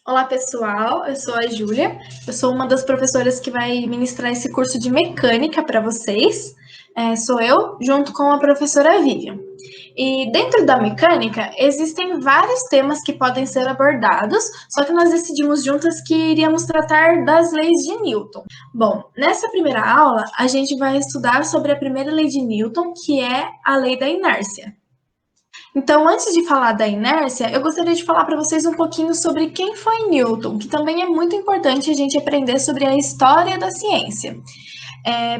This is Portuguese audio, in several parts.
Olá, pessoal. Eu sou a Júlia. Eu sou uma das professoras que vai ministrar esse curso de mecânica para vocês. Sou eu, junto com a professora Vivian. E dentro da mecânica, existem vários temas que podem ser abordados, só que nós decidimos juntas que iríamos tratar das leis de Newton. Bom, nessa primeira aula, a gente vai estudar sobre a primeira lei de Newton, que é a lei da inércia. Então, antes de falar da inércia, eu gostaria de falar para vocês um pouquinho sobre quem foi Newton, que também é muito importante a gente aprender sobre a história da ciência.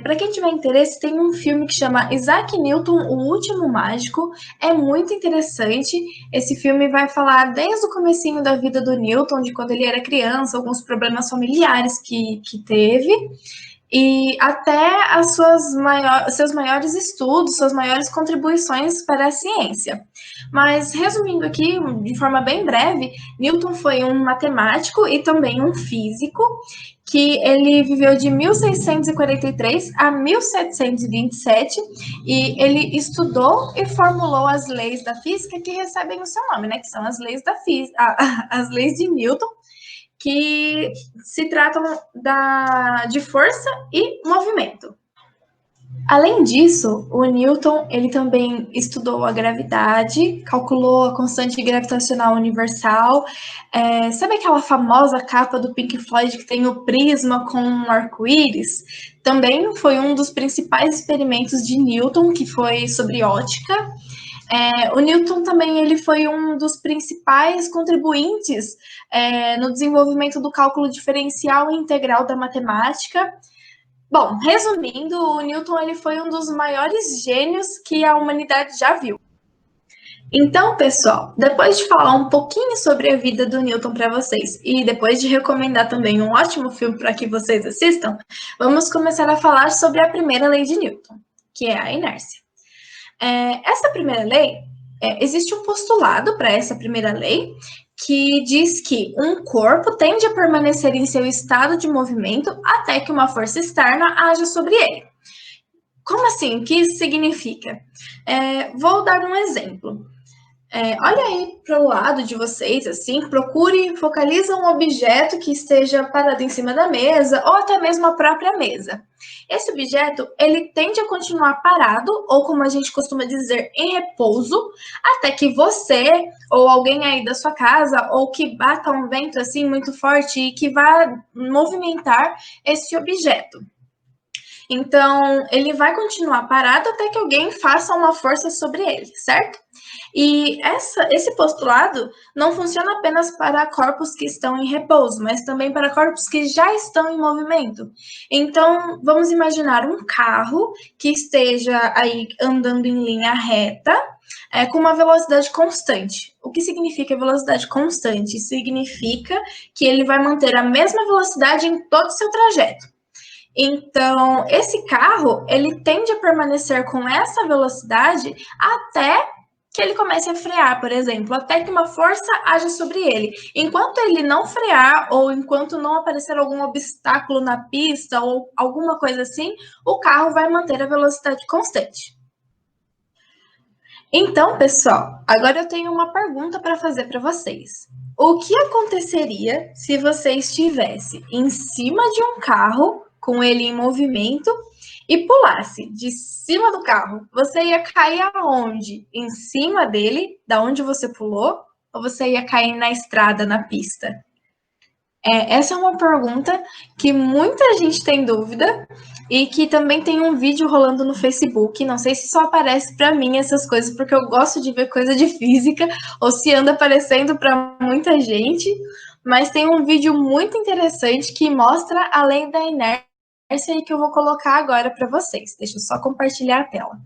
Para quem tiver interesse, tem um filme que chama Isaac Newton, O Último Mágico. É muito interessante. Esse filme vai falar desde o comecinho da vida do Newton, de quando ele era criança, alguns problemas familiares que teve, e até seus maiores estudos, suas maiores contribuições para a ciência. Mas, resumindo aqui, de forma bem breve, Newton foi um matemático e também um físico, que ele viveu de 1643 a 1727 e ele estudou e formulou as leis da física que recebem o seu nome, né? Que são as leis da física, as leis de Newton, que se tratam de força e movimento. Além disso, o Newton ele também estudou a gravidade, calculou a constante gravitacional universal. Sabe aquela famosa capa do Pink Floyd que tem o prisma com um arco-íris? Também foi um dos principais experimentos de Newton, que foi sobre ótica. O Newton também ele foi um dos principais contribuintes no desenvolvimento do cálculo diferencial e integral da matemática. Bom, resumindo, o Newton ele foi um dos maiores gênios que a humanidade já viu. Então, pessoal, depois de falar um pouquinho sobre a vida do Newton para vocês e depois de recomendar também um ótimo filme para que vocês assistam, vamos começar a falar sobre a primeira lei de Newton, que é a inércia. Essa primeira lei, existe um postulado para essa primeira lei que diz que um corpo tende a permanecer em seu estado de movimento até que uma força externa haja sobre ele. Como assim? O que isso significa? Vou dar um exemplo. Olha aí para o lado de vocês, assim, procure, focaliza um objeto que esteja parado em cima da mesa ou até mesmo a própria mesa. Esse objeto, ele tende a continuar parado, ou como a gente costuma dizer, em repouso, até que você ou alguém aí da sua casa, ou que bata um vento assim muito forte e que vá movimentar esse objeto. Então, ele vai continuar parado até que alguém faça uma força sobre ele, certo? E esse postulado não funciona apenas para corpos que estão em repouso, mas também para corpos que já estão em movimento. Então, vamos imaginar um carro que esteja aí andando em linha reta, com uma velocidade constante. O que significa velocidade constante? Significa que ele vai manter a mesma velocidade em todo o seu trajeto. Então, esse carro, ele tende a permanecer com essa velocidade até que ele comece a frear, por exemplo, até que uma força haja sobre ele. Enquanto ele não frear ou enquanto não aparecer algum obstáculo na pista ou alguma coisa assim, o carro vai manter a velocidade constante. Então, pessoal, agora eu tenho uma pergunta para fazer para vocês. O que aconteceria se você estivesse em cima de um carro com ele em movimento e pulasse de cima do carro? Você ia cair aonde? Em cima dele, da onde você pulou, ou você ia cair na estrada, na pista? Essa é uma pergunta que muita gente tem dúvida e que também tem um vídeo rolando no Facebook. Não sei se só aparece para mim essas coisas, porque eu gosto de ver coisa de física, ou se anda aparecendo para muita gente. Mas tem um vídeo muito interessante que mostra a lei da inércia e que eu vou colocar agora para vocês. Deixa eu só compartilhar a tela.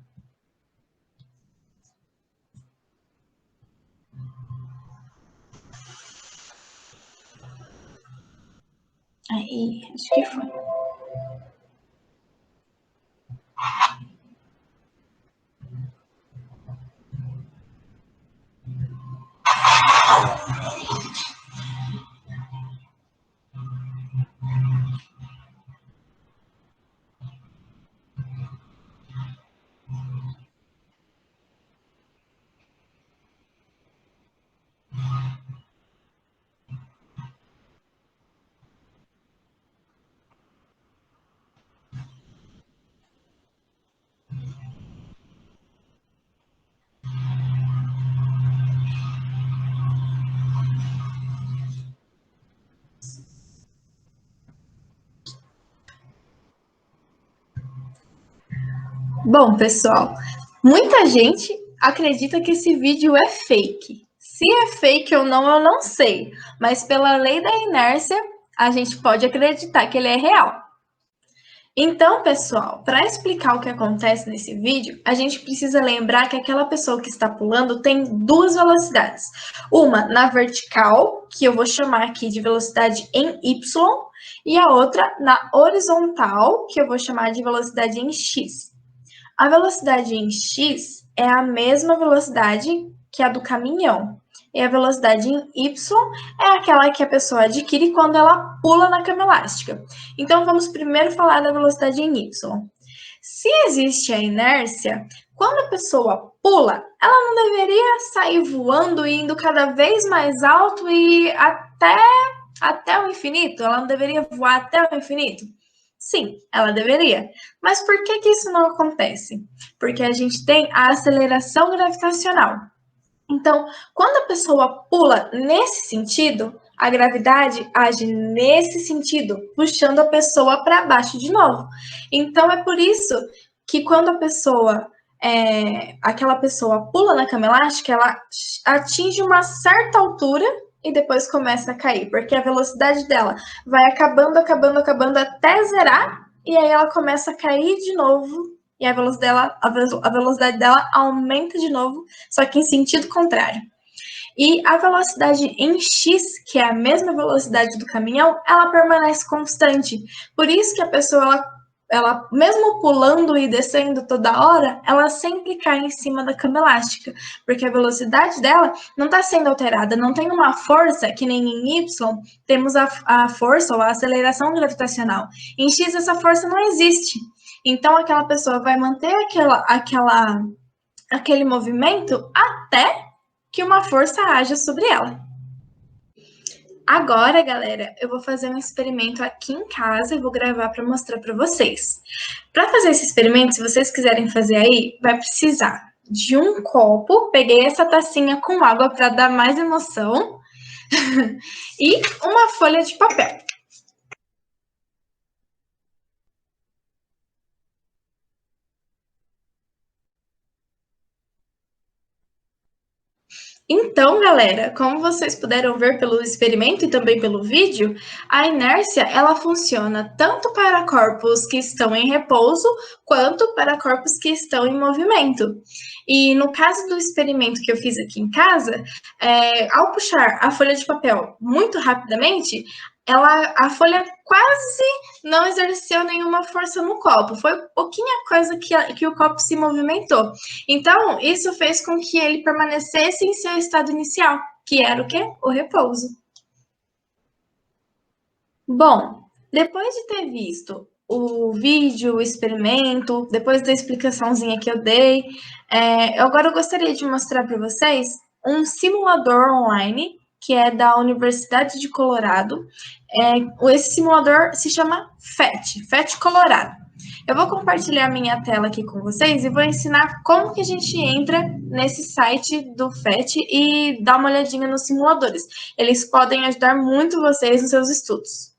Aí, acho que foi. Bom, pessoal, muita gente acredita que esse vídeo é fake. Se é fake ou não, eu não sei, mas pela lei da inércia, a gente pode acreditar que ele é real. Então, pessoal, para explicar o que acontece nesse vídeo, a gente precisa lembrar que aquela pessoa que está pulando tem duas velocidades. Uma na vertical, que eu vou chamar aqui de velocidade em Y, e a outra na horizontal, que eu vou chamar de velocidade em X. A velocidade em x é a mesma velocidade que a do caminhão. E a velocidade em y é aquela que a pessoa adquire quando ela pula na cama elástica. Então, vamos primeiro falar da velocidade em y. Se existe a inércia, quando a pessoa pula, ela não deveria sair voando e indo cada vez mais alto e até o infinito? Ela não deveria voar até o infinito? Sim, ela deveria. Mas por que isso não acontece? Porque a gente tem a aceleração gravitacional. Então, quando a pessoa pula nesse sentido, a gravidade age nesse sentido, puxando a pessoa para baixo de novo. Então, é por isso que quando aquela pessoa pula na cama elástica, ela atinge uma certa altura e depois começa a cair, porque a velocidade dela vai acabando, acabando, acabando até zerar, e aí ela começa a cair de novo, e a velocidade dela aumenta de novo, só que em sentido contrário. E a velocidade em x, que é a mesma velocidade do caminhão, ela permanece constante. Por isso que a pessoa, ela mesmo pulando e descendo toda hora, ela sempre cai em cima da cama elástica, porque a velocidade dela não está sendo alterada, não tem uma força que nem em y temos a força ou a aceleração gravitacional. Em x essa força não existe. Então aquela pessoa vai manter aquele movimento até que uma força haja sobre ela. Agora, galera, eu vou fazer um experimento aqui em casa e vou gravar para mostrar para vocês. Para fazer esse experimento, se vocês quiserem fazer aí, vai precisar de um copo. Peguei essa tacinha com água para dar mais emoção e uma folha de papel. Então, galera, como vocês puderam ver pelo experimento e também pelo vídeo, a inércia ela funciona tanto para corpos que estão em repouso quanto para corpos que estão em movimento. E no caso do experimento que eu fiz aqui em casa, ao puxar a folha de papel muito rapidamente, a folha quase não exerceu nenhuma força no copo. Foi pouquinha coisa que o copo se movimentou. Então, isso fez com que ele permanecesse em seu estado inicial, que era o quê? O repouso. Bom, depois de ter visto o vídeo, o experimento, depois da explicaçãozinha que eu dei, agora eu gostaria de mostrar para vocês um simulador online que é da Universidade de Colorado. Esse simulador se chama FET Colorado. Eu vou compartilhar minha tela aqui com vocês e vou ensinar como que a gente entra nesse site do FET e dá uma olhadinha nos simuladores. Eles podem ajudar muito vocês nos seus estudos.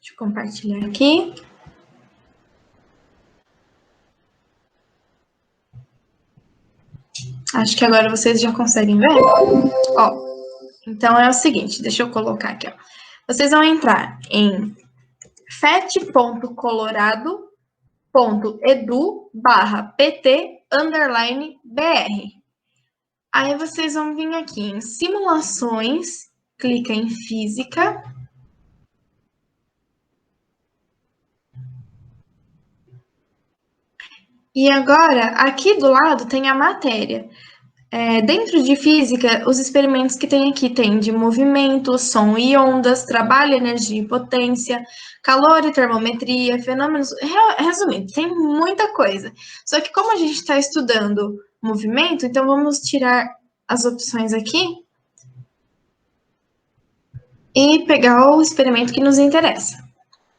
Deixa eu compartilhar aqui. Acho que agora vocês já conseguem ver. Ó, então é o seguinte, deixa eu colocar aqui, ó. Vocês vão entrar em fet.colorado.edu/pt_br. Aí vocês vão vir aqui em simulações, clica em física. E agora, aqui do lado tem a matéria. Dentro de física, os experimentos que tem aqui tem de movimento, som e ondas, trabalho, energia e potência, calor e termometria, fenômenos. Resumindo, tem muita coisa. Só que como a gente está estudando movimento, então vamos tirar as opções aqui e pegar o experimento que nos interessa.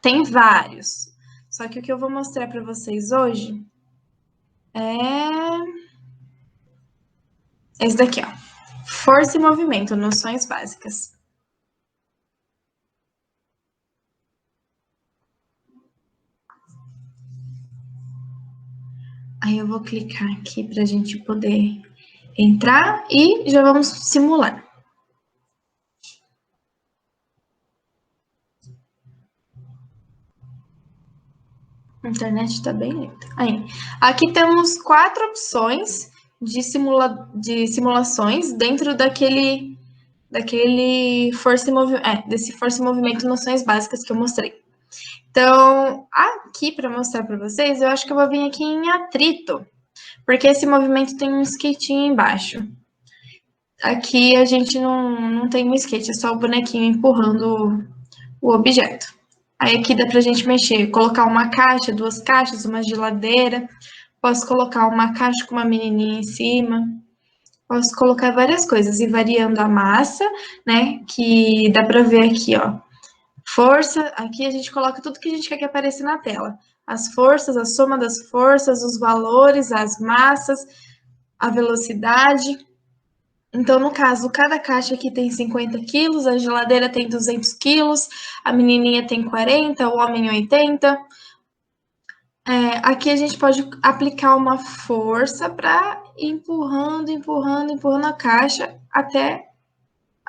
Tem vários. Só que o que eu vou mostrar para vocês hoje é esse daqui, ó. Força e movimento, noções básicas. Aí eu vou clicar aqui para a gente poder entrar e já vamos simular. A internet está bem lenta. Aí, aqui temos 4 opções de simulações dentro desse força e movimento noções básicas que eu mostrei. Então, aqui para mostrar para vocês, eu acho que eu vou vir aqui em atrito, porque esse movimento tem um skatinho embaixo. Aqui a gente não tem um skate, é só o bonequinho empurrando o objeto. Aí aqui dá pra gente mexer, colocar uma caixa, 2 caixas, uma geladeira. Posso colocar uma caixa com uma menininha em cima. Posso colocar várias coisas e variando a massa, né? Que dá pra ver aqui, ó. Força, aqui a gente coloca tudo que a gente quer que apareça na tela. As forças, a soma das forças, os valores, as massas, a velocidade. Então, no caso, cada caixa aqui tem 50 quilos, a geladeira tem 200 quilos, a menininha tem 40, o homem 80. Aqui a gente pode aplicar uma força para empurrando a caixa até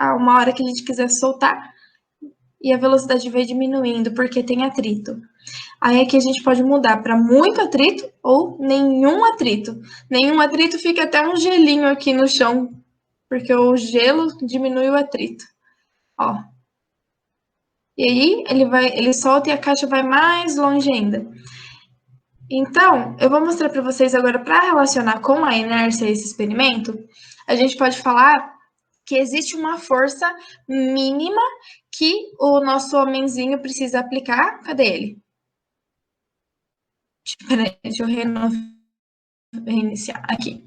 uma hora que a gente quiser soltar e a velocidade vai diminuindo porque tem atrito. Aí aqui a gente pode mudar para muito atrito ou nenhum atrito. Nenhum atrito fica até um gelinho aqui no chão, porque o gelo diminui o atrito. Ó. E aí ele solta e a caixa vai mais longe ainda. Então, eu vou mostrar para vocês agora, para relacionar com a inércia esse experimento, a gente pode falar que existe uma força mínima que o nosso homenzinho precisa aplicar. Cadê ele? Peraí, deixa eu reiniciar aqui.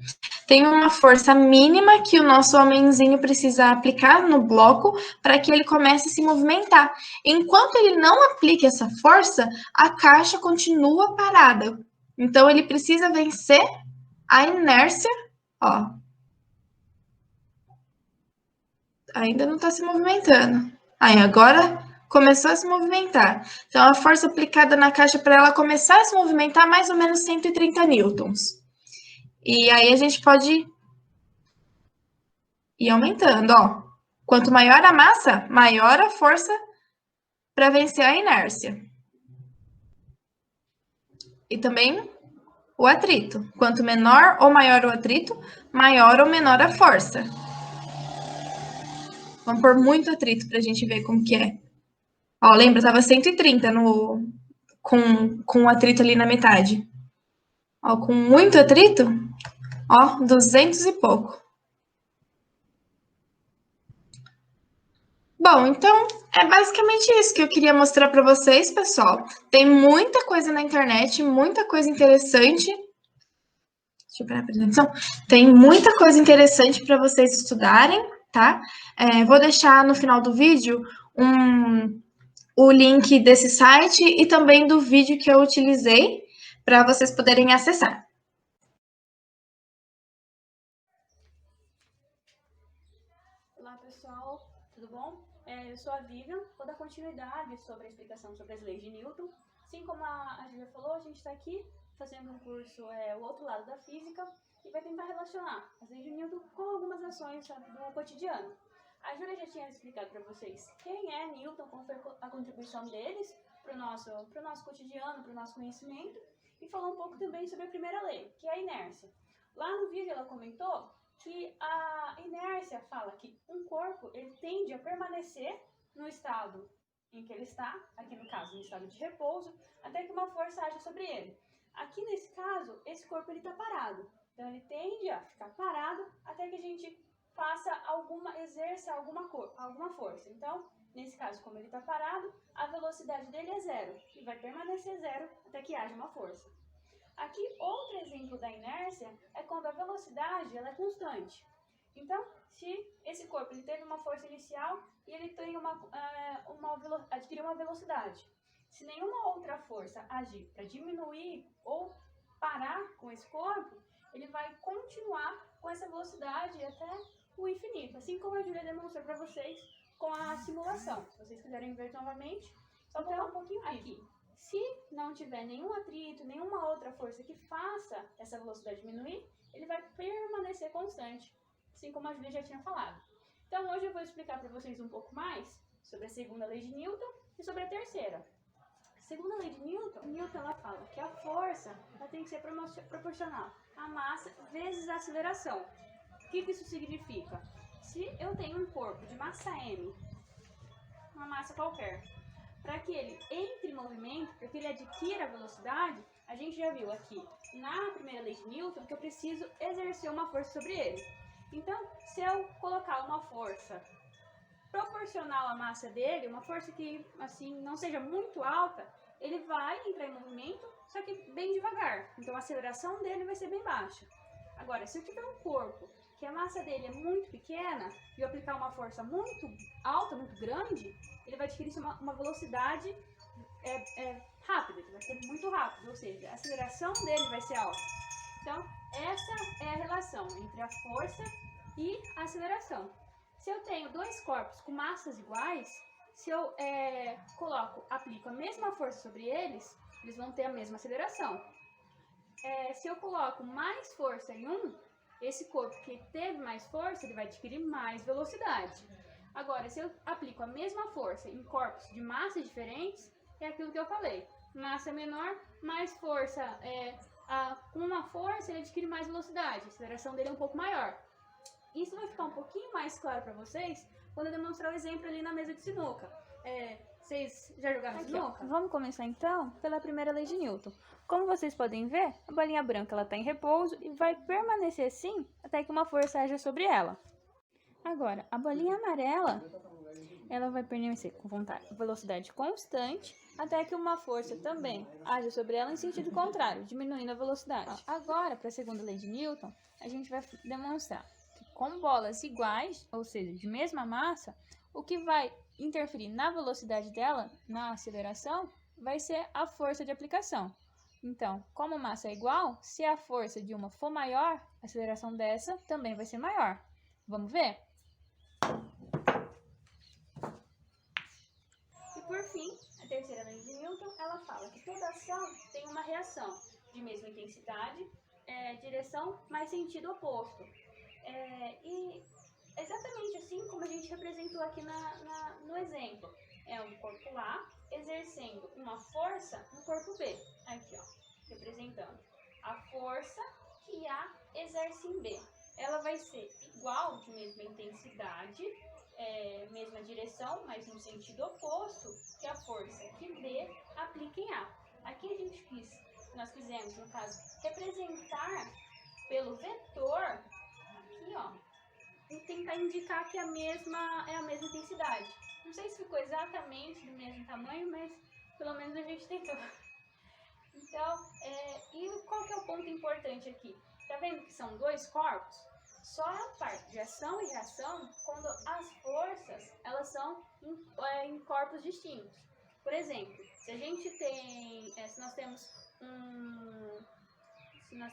Tem uma força mínima que o nosso homenzinho precisa aplicar no bloco para que ele comece a se movimentar. Enquanto ele não aplica essa força, a caixa continua parada. Então, ele precisa vencer a inércia, ó. Ainda não está se movimentando. Aí, agora começou a se movimentar. Então, a força aplicada na caixa para ela começar a se movimentar, mais ou menos 130 newtons. E aí, a gente pode ir aumentando, ó. Quanto maior a massa, maior a força para vencer a inércia. E também o atrito. Quanto menor ou maior o atrito, maior ou menor a força. Vamos pôr muito atrito para a gente ver como que é. Ó, lembra, tava 130 com o atrito ali na metade. Ó, com muito atrito, ó, 200 e pouco. Bom, então é basicamente isso que eu queria mostrar para vocês, pessoal. Tem muita coisa na internet, muita coisa interessante. Deixa eu parar a apresentação. Tem muita coisa interessante para vocês estudarem, tá? Vou deixar no final do vídeo o link desse site e também do vídeo que eu utilizei para vocês poderem acessar. Olá pessoal, tudo bom? Eu sou a Vivian, vou dar continuidade sobre a explicação sobre as leis de Newton. Assim como a Julia falou, a gente está aqui fazendo um curso, o outro lado da física, e vai tentar relacionar as leis de Newton com algumas ações do cotidiano. A Julia já tinha explicado para vocês quem é Newton, qual foi a contribuição deles para o nosso cotidiano, para o nosso conhecimento, e falou um pouco também sobre a primeira lei, que é a inércia. Lá no vídeo ela comentou que a inércia fala que um corpo ele tende a permanecer no estado em que ele está, aqui no caso no estado de repouso, até que uma força haja sobre ele. Aqui nesse caso, esse corpo está parado, então ele tende a ficar parado até que a gente exerça alguma força. Então, nesse caso, como ele está parado, a velocidade dele é zero e vai permanecer zero até que haja uma força. Aqui, outro exemplo da inércia é quando a velocidade ela é constante. Então, se esse corpo ele teve uma força inicial e ele tem adquiriu uma velocidade, se nenhuma outra força agir para diminuir ou parar com esse corpo, ele vai continuar com essa velocidade até o infinito, assim como a Julia demonstrou para vocês com a simulação. Se vocês quiserem ver novamente, só voltar um pouquinho aqui. Se não tiver nenhum atrito, nenhuma outra força que faça essa velocidade diminuir, ele vai permanecer constante, assim como a Júlia já tinha falado. Então hoje eu vou explicar para vocês um pouco mais sobre a segunda lei de Newton e sobre a terceira. A segunda lei de Newton ela fala que a força ela tem que ser proporcional à massa vezes a aceleração. O que isso significa? Se eu tenho um corpo de massa m, uma massa qualquer, para que ele entre em movimento, para que ele adquira velocidade, a gente já viu aqui na primeira lei de Newton que eu preciso exercer uma força sobre ele. Então, se eu colocar uma força proporcional à massa dele, uma força que assim não seja muito alta, ele vai entrar em movimento, só que bem devagar. Então a aceleração dele vai ser bem baixa. Agora, se eu tiver um corpo que a massa dele é muito pequena e eu aplicar uma força muito alta, muito grande, ele vai adquirir uma velocidade rápida, ele vai ser muito rápido, ou seja, a aceleração dele vai ser alta. Então, essa é a relação entre a força e a aceleração. Se eu tenho dois corpos com massas iguais, se eu aplico a mesma força sobre eles, eles vão ter a mesma aceleração. Se eu coloco mais força em um, esse corpo que teve mais força, ele vai adquirir mais velocidade. Agora, se eu aplico a mesma força em corpos de massas diferentes, é aquilo que eu falei. Massa menor, mais força. Com uma força, ele adquire mais velocidade. A aceleração dele é um pouco maior. Isso vai ficar um pouquinho mais claro para vocês quando eu demonstrar o exemplo ali na mesa de sinuca. Vocês já jogaram sinuca? Vamos começar então pela primeira lei de Newton. Como vocês podem ver, a bolinha branca está em repouso e vai permanecer assim até que uma força haja sobre ela. Agora, a bolinha amarela ela vai permanecer com velocidade constante até que uma força também haja sobre ela em sentido contrário, diminuindo a velocidade. Agora, para a segunda lei de Newton, a gente vai demonstrar que com bolas iguais, ou seja, de mesma massa, o que vai interferir na velocidade dela, na aceleração, vai ser a força de aplicação. Então, como a massa é igual, se a força de uma for maior, a aceleração dessa também vai ser maior. Vamos ver? E por fim, a terceira lei de Newton, ela fala que toda ação tem uma reação de mesma intensidade, direção, mas sentido oposto. E exatamente assim como a gente representou aqui no exemplo. É um corpo A exercendo uma força no corpo B. Aqui, ó, representando a força que A exerce em B. Ela vai ser igual, de mesma intensidade, mesma direção, mas no sentido oposto que a força que B aplica em A. Aqui nós quisemos, no caso, representar pelo vetor, aqui, ó, e tentar indicar que é a mesma intensidade. Não sei se ficou exatamente do mesmo tamanho, mas pelo menos a gente tentou. Então, e qual que é o ponto importante aqui? Tá vendo que são dois corpos? Só é a parte de ação e reação quando as forças elas são em corpos distintos. Por exemplo, se a gente tem, se nós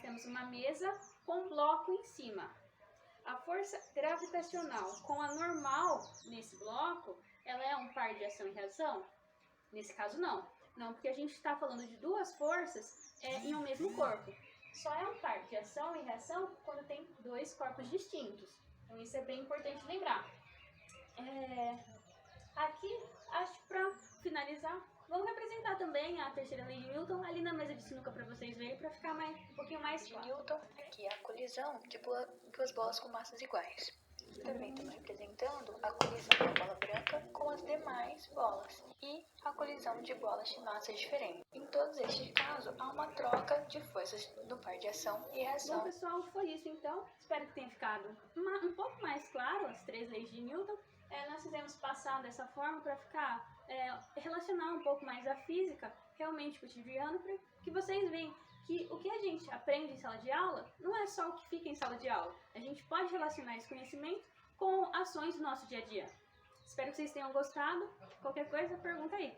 temos uma mesa com um bloco em cima, a força gravitacional com a normal nesse bloco, ela é um par de ação e reação? Nesse caso, não. Não, porque a gente está falando de duas forças em um mesmo corpo. Só é um par de ação e reação quando tem dois corpos distintos. Então, isso é bem importante lembrar. Aqui, acho que para finalizar, vamos representar também a terceira lei de Newton ali na mesa de sinuca para vocês verem, para ficar um pouquinho mais claro. Newton aqui é a colisão de duas bolas com massas iguais. Também estamos representando a colisão da bola branca com as demais bolas e a colisão de bolas de massas diferentes. Em todos estes casos, há uma troca de forças no par de ação e reação. Bom, pessoal, foi isso então. Espero que tenha ficado um pouco mais claro as três leis de Newton. Nós fizemos passar dessa forma para relacionar um pouco mais a física realmente cotidiano, para que vocês vejam que o que a gente aprende em sala de aula não é só o que fica em sala de aula. A gente pode relacionar esse conhecimento com ações do nosso dia a dia. Espero que vocês tenham gostado. Qualquer coisa, pergunta aí.